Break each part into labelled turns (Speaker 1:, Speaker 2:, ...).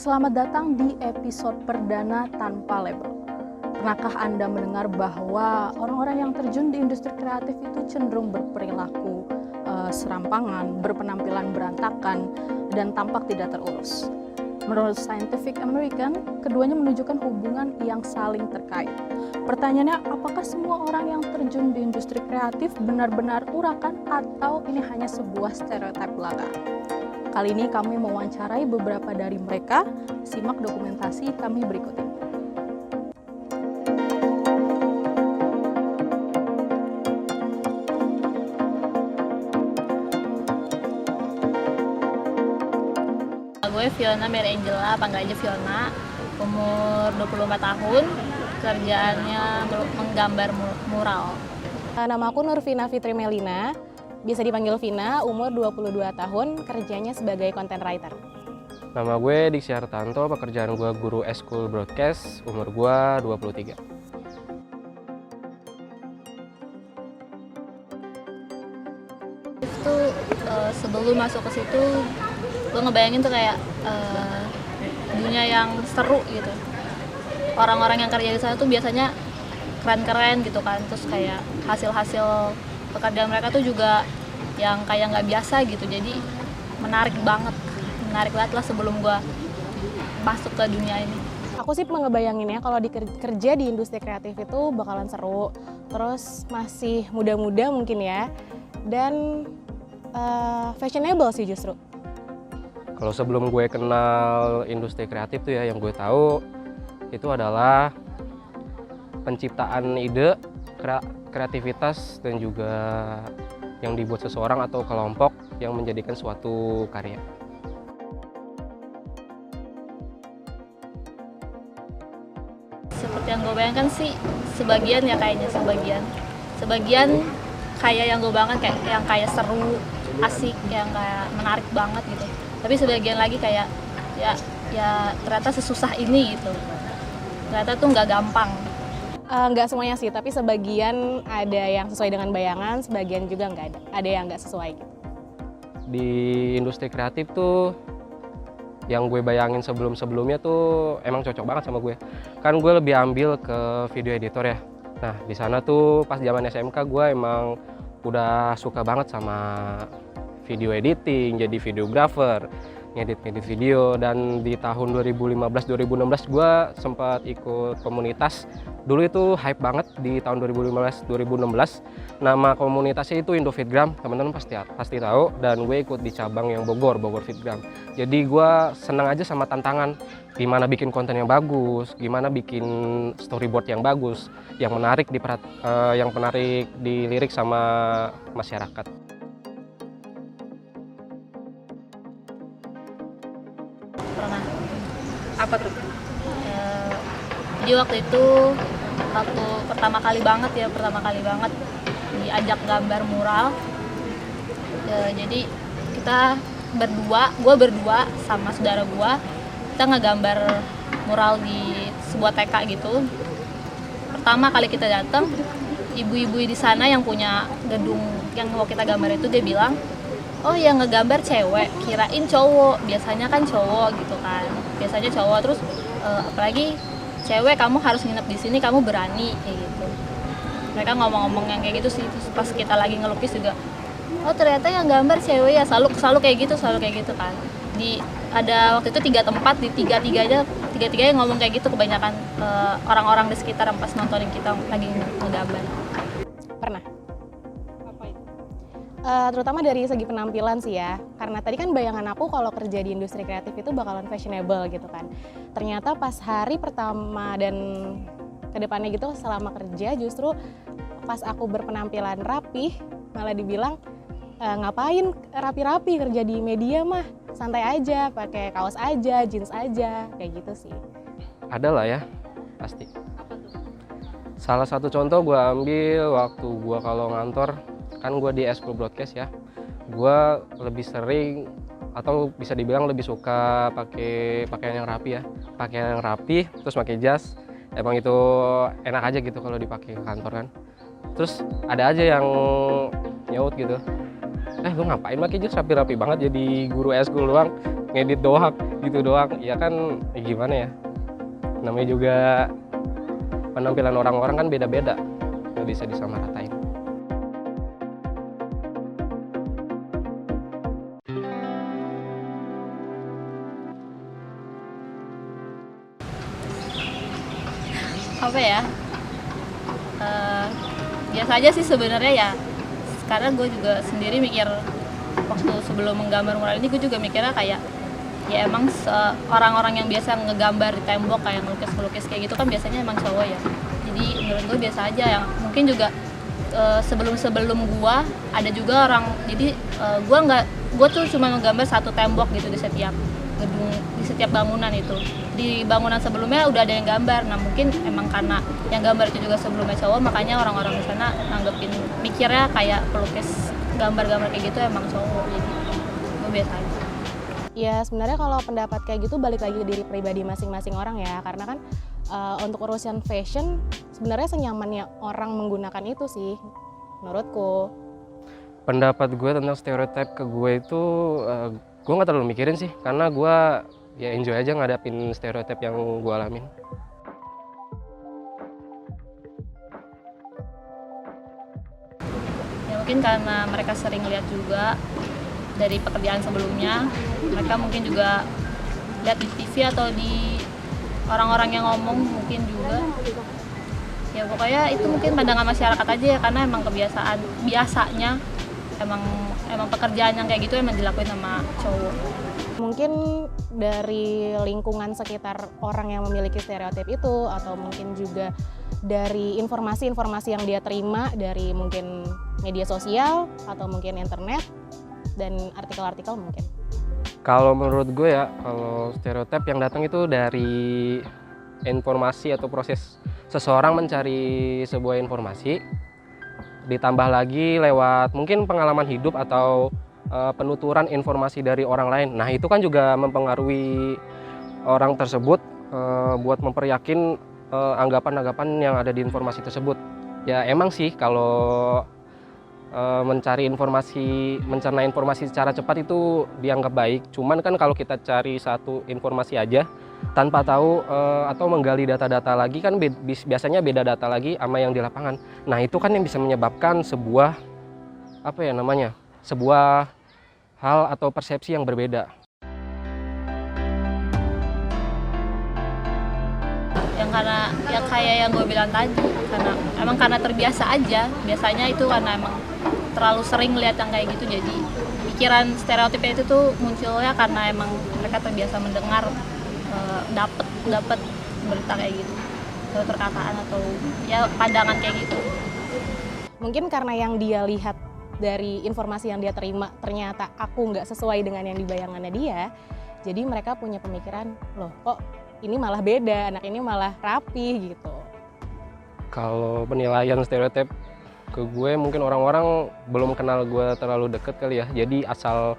Speaker 1: Selamat datang di episode perdana Tanpa Label. Pernahkah Anda mendengar bahwa orang-orang yang terjun di industri kreatif itu cenderung berperilaku serampangan, berpenampilan berantakan, dan tampak tidak terurus? Menurut Scientific American, keduanya menunjukkan hubungan yang saling terkait. Pertanyaannya, apakah semua orang yang terjun di industri kreatif benar-benar urakan atau ini hanya sebuah stereotip belaka? Kali ini kami mewawancarai beberapa dari mereka. Simak dokumentasi kami berikut ini.
Speaker 2: Gue Fiona Mary Angela, panggil aja Fiona, umur 24 tahun, kerjaannya menggambar mural.
Speaker 3: Nama aku Nurvina Fitri Melina, bisa dipanggil Vina, umur 22 tahun, kerjanya sebagai content writer.
Speaker 4: Nama gue Diksi Hartanto, pekerjaan gue guru eskul broadcast, umur gue 23.
Speaker 2: Itu sebelum masuk ke situ, gue ngebayangin tuh kayak dunia yang seru gitu. Orang-orang yang kerja di sana tuh biasanya keren-keren gitu kan, terus kayak hasil-hasil pekerjaan mereka tuh juga yang kayak nggak biasa gitu, jadi menarik banget lah sebelum gue masuk ke dunia ini.
Speaker 3: Aku sih ngebayanginnya kalau kerja di industri kreatif itu bakalan seru, terus masih muda-muda mungkin ya, dan fashionable sih justru.
Speaker 4: Kalau sebelum gue kenal industri kreatif tuh ya, yang gue tahu itu adalah penciptaan ide, kreativitas, dan juga yang dibuat seseorang atau kelompok yang menjadikan suatu karya.
Speaker 2: Seperti yang gue bayangkan sih, sebagian ya kayaknya sebagian kayak yang gue bayangkan kayak seru, asik, yang kayak menarik banget gitu. Tapi sebagian lagi kayak ya ternyata sesusah ini gitu. Ternyata tuh nggak gampang.
Speaker 3: Nggak semuanya sih, tapi sebagian ada yang sesuai dengan bayangan, sebagian juga nggak ada yang nggak sesuai gitu.
Speaker 4: Di industri kreatif tuh yang gue bayangin sebelumnya tuh emang cocok banget sama gue. Kan gue lebih ambil ke video editor ya. Nah, di sana tuh pas zaman SMK gue emang udah suka banget sama video editing, jadi videographer, ngedit video. Dan di tahun 2015-2016 gue sempat ikut komunitas. Dulu itu hype banget di tahun 2015-2016. Nama komunitasnya itu Indofitgram, teman-teman pasti tahu. Dan gue ikut di cabang yang Bogor Fitgram. Jadi gue senang aja sama tantangan, gimana bikin konten yang bagus, gimana bikin storyboard yang bagus, yang menarik dilirik sama masyarakat.
Speaker 2: Pernah.
Speaker 1: Apa tuh?
Speaker 2: Jadi waktu itu pertama kali banget diajak gambar mural. Jadi kita gue berdua sama saudara gue, kita ngegambar mural di sebuah TK gitu. Pertama kali kita datang, ibu-ibu di sana yang punya gedung yang mau kita gambar itu, dia bilang, oh yang ngegambar cewek, kirain cowok, biasanya kan cowok gitu kan, biasanya cowok. Terus apalagi cewek, kamu harus nginep di sini, kamu berani kayak gitu. Mereka ngomong-ngomong yang kayak gitu sih. Terus pas kita lagi ngelukis juga, oh ternyata yang gambar cewek ya, selalu kayak gitu kan. Ada waktu itu 3 tempat, di tiga-tiganya ngomong kayak gitu, kebanyakan orang-orang di sekitar yang pas nontonin kita lagi ngegambar.
Speaker 3: Pernah. Apa itu? Terutama dari segi penampilan sih ya, karena tadi kan bayangan aku kalau kerja di industri kreatif itu bakalan fashionable gitu kan. Ternyata pas hari pertama dan kedepannya gitu selama kerja, justru pas aku berpenampilan rapih malah dibilang, ngapain rapi-rapi, kerja di media mah santai aja, pakai kaos aja, jeans aja, kayak gitu sih.
Speaker 4: Ada lah ya, pasti.
Speaker 2: Apa tuh?
Speaker 4: Salah satu contoh gue ambil waktu gue kalau ngantor, kan gue di eskul broadcast ya. Gue lebih sering atau bisa dibilang lebih suka pakai pakaian yang rapi ya. Pakaian yang rapi, terus pakai jas. Emang itu enak aja gitu kalau dipakai ke kantor kan. Terus ada aja yang nyaut gitu, lu ngapain pakai jas rapi-rapi banget jadi guru eskul doang. ngedit doang gitu doang. Ya kan gimana ya, namanya juga penampilan orang-orang kan beda-beda, nggak bisa disamaratain.
Speaker 2: Apa ya, biasa aja sih sebenarnya ya. Sekarang gue juga sendiri mikir, waktu sebelum menggambar mural ini gue juga mikirnya kayak ya emang orang-orang yang biasa ngegambar di tembok kayak ngelukis-ngelukis kayak gitu kan biasanya emang cowok ya. Jadi menurut gue biasa aja ya. Mungkin juga sebelum gue ada juga orang, jadi gue tuh cuma menggambar satu tembok gitu di setiap gedung, di setiap bangunan itu. Di bangunan sebelumnya udah ada yang gambar. Nah mungkin emang karena yang gambar itu juga sebelumnya cowok, makanya orang-orang di sana nanggepin, mikirnya kayak pelukis gambar-gambar kayak gitu emang cowok. Jadi gue biasa aja.
Speaker 3: Ya sebenarnya kalau pendapat kayak gitu balik lagi ke diri pribadi masing-masing orang ya, karena kan untuk urusan fashion sebenarnya senyamannya orang menggunakan itu sih menurutku.
Speaker 4: Pendapat gue tentang stereotip ke gue itu gue nggak terlalu mikirin sih, karena gue ya enjoy aja ngadapin stereotip yang gue alamin.
Speaker 2: Ya mungkin karena mereka sering lihat juga dari pekerjaan sebelumnya, mereka mungkin juga lihat di TV atau di orang-orang yang ngomong mungkin juga. Ya pokoknya itu mungkin pandangan masyarakat aja ya, karena emang kebiasaan biasanya emang pekerjaan yang kayak gitu emang dilakuin sama cowok.
Speaker 3: Mungkin dari lingkungan sekitar orang yang memiliki stereotip itu, atau mungkin juga dari informasi-informasi yang dia terima dari mungkin media sosial atau mungkin internet dan artikel-artikel mungkin.
Speaker 4: Kalau menurut gue ya, kalau stereotip yang datang itu dari informasi atau proses seseorang mencari sebuah informasi, ditambah lagi lewat mungkin pengalaman hidup atau penuturan informasi dari orang lain. Nah itu kan juga mempengaruhi orang tersebut buat memperyakin anggapan-anggapan yang ada di informasi tersebut. Ya emang sih kalau mencari informasi, mencerna informasi secara cepat itu dianggap baik. Cuman kan kalau kita cari satu informasi aja tanpa tahu atau menggali data-data lagi kan biasanya beda data lagi sama yang di lapangan. Nah itu kan yang bisa menyebabkan sebuah sebuah hal atau persepsi yang berbeda.
Speaker 2: Yang karena ya kayak yang gue bilang tadi, karena terbiasa aja. Biasanya itu karena emang terlalu sering lihat yang kayak gitu, jadi pikiran stereotipnya itu tuh munculnya karena emang mereka terbiasa mendengar dapat berita kayak gitu, perkataan atau ya pandangan kayak gitu.
Speaker 3: Mungkin karena yang dia lihat dari informasi yang dia terima ternyata aku nggak sesuai dengan yang dibayangannya dia, jadi mereka punya pemikiran, loh kok ini malah beda, anak ini malah rapi gitu.
Speaker 4: Kalau penilaian stereotip ke gue, mungkin orang-orang belum kenal gue terlalu deket kali ya, jadi asal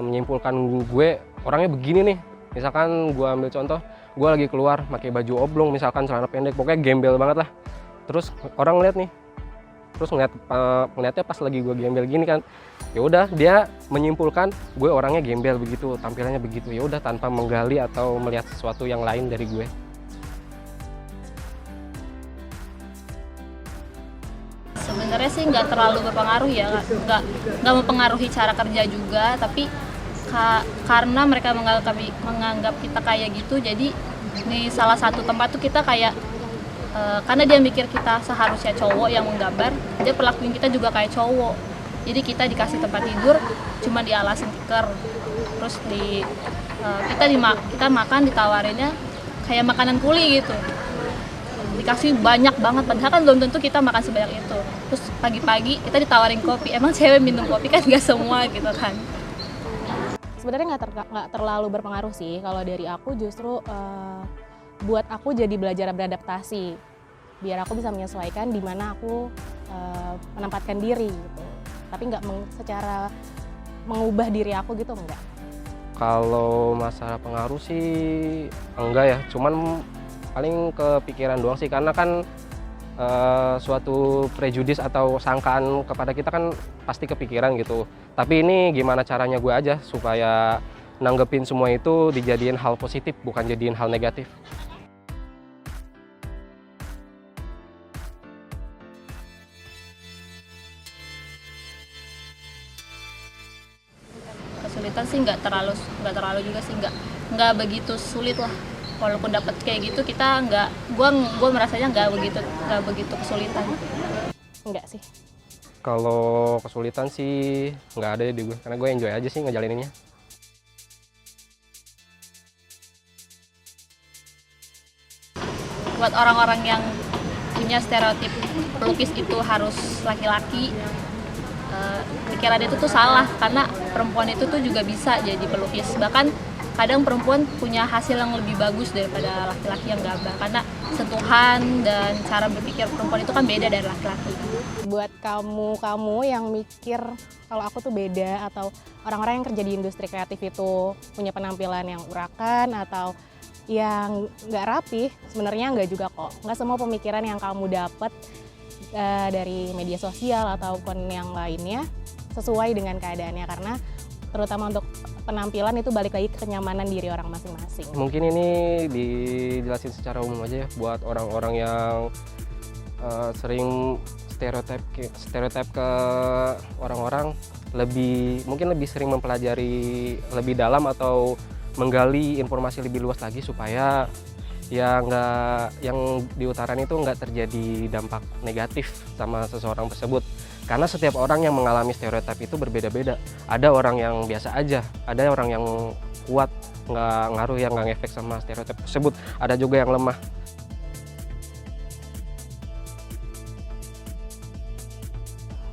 Speaker 4: menyimpulkan gue orangnya begini nih. Misalkan gue ambil contoh, gue lagi keluar pakai baju oblong, misalkan celana pendek, pokoknya gembel banget lah. Terus orang ngeliat nih, terus ngeliatnya pas lagi gue gembel gini kan, ya udah dia menyimpulkan gue orangnya gembel begitu, tampilannya begitu. Ya udah tanpa menggali atau melihat sesuatu yang lain dari gue.
Speaker 2: Sebenarnya sih nggak terlalu berpengaruh ya, nggak mempengaruhi cara kerja juga, tapi karena mereka menganggap kita kayak gitu, jadi di salah satu tempat tuh kita kayak karena dia mikir kita seharusnya cowok yang menggambar, dia perlakuin kita juga kayak cowok. Jadi kita dikasih tempat tidur cuma dialasin tikar, terus kita makan ditawarinnya kayak makanan kuli gitu, dikasih banyak banget, padahal kan belum tentu kita makan sebanyak itu. Terus pagi-pagi kita ditawarin kopi, emang cewek minum kopi kan nggak semua gitu kan.
Speaker 3: Sebenarnya nggak terlalu berpengaruh sih. Kalau dari aku justru buat aku jadi belajar beradaptasi, biar aku bisa menyesuaikan di mana aku menempatkan diri gitu. Tapi nggak secara mengubah diri aku gitu, enggak.
Speaker 4: Kalau masalah pengaruh sih enggak ya, cuman paling kepikiran doang sih, karena kan suatu prejudis atau sangkaan kepada kita kan pasti kepikiran gitu. Tapi ini gimana caranya gue aja supaya nanggepin semua itu dijadiin hal positif, bukan jadiin hal negatif.
Speaker 2: Kesulitan sih nggak terlalu juga sih, nggak begitu sulit lah. Walaupun dapat kayak gitu, kita gue merasanya nggak begitu kesulitan.
Speaker 3: Enggak sih.
Speaker 4: Kalau kesulitan sih nggak ada di gue, karena gue enjoy aja sih ngejalaninnya.
Speaker 2: Buat orang-orang yang punya stereotip pelukis itu harus laki-laki, pikiran itu tuh salah, karena perempuan itu tuh juga bisa jadi pelukis. Bahkan kadang perempuan punya hasil yang lebih bagus daripada laki-laki yang gambar, karena sentuhan dan cara berpikir perempuan itu kan beda dari laki-laki.
Speaker 3: Buat kamu yang mikir kalau aku tuh beda, atau orang-orang yang kerja di industri kreatif itu punya penampilan yang urakan atau yang nggak rapi, sebenarnya nggak juga kok. Nggak semua pemikiran yang kamu dapat dari media sosial ataupun yang lainnya sesuai dengan keadaannya, karena terutama untuk penampilan itu balik lagi ke kenyamanan diri orang masing-masing.
Speaker 4: Mungkin ini dijelasin secara umum aja ya, buat orang-orang yang sering stereotip ke orang-orang, mungkin lebih sering mempelajari lebih dalam atau menggali informasi lebih luas lagi, supaya yang diutarakan itu nggak terjadi dampak negatif sama seseorang tersebut. Karena setiap orang yang mengalami stereotip itu berbeda-beda. Ada orang yang biasa aja, ada orang yang kuat, nggak ngaruh, yang nggak ngefek sama stereotip tersebut. Ada juga yang lemah.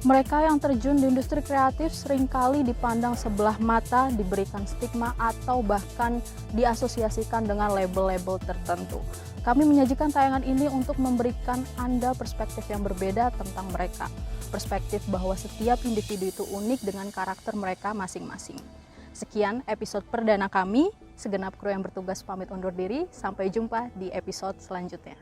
Speaker 1: Mereka yang terjun di industri kreatif seringkali dipandang sebelah mata, diberikan stigma, atau bahkan diasosiasikan dengan label-label tertentu. Kami menyajikan tayangan ini untuk memberikan Anda perspektif yang berbeda tentang mereka. Perspektif bahwa setiap individu itu unik dengan karakter mereka masing-masing. Sekian episode perdana kami. Segenap kru yang bertugas pamit undur diri. Sampai jumpa di episode selanjutnya.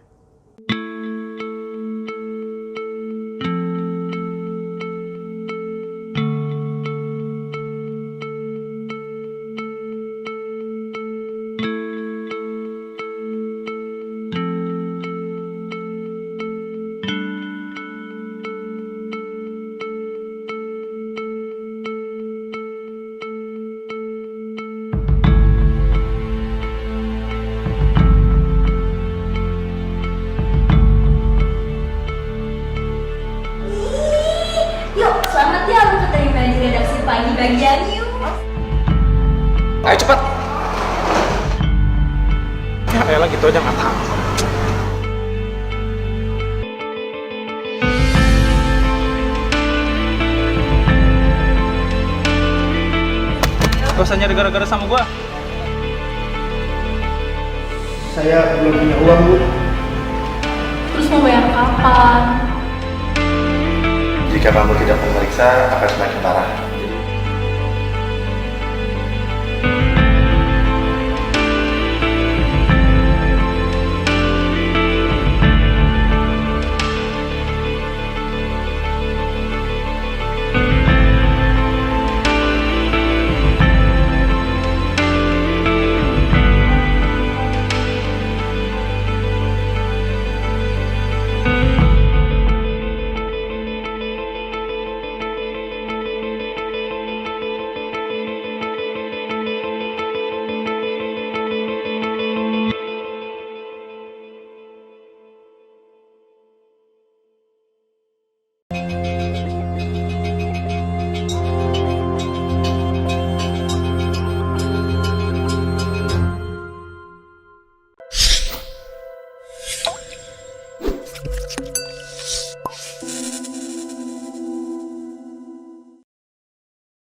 Speaker 5: Selamat ya lu keterima di redaksi pagi bagian yuk.
Speaker 6: Ayo cepat. Ya elah gitu aja nggak tahu. Gak usah nyari gara-gara sama gua.
Speaker 7: Saya belum punya uang, Bu.
Speaker 1: Terus mau bayar kapan?
Speaker 7: Jika kamu tidak memeriksa, akan semakin parah.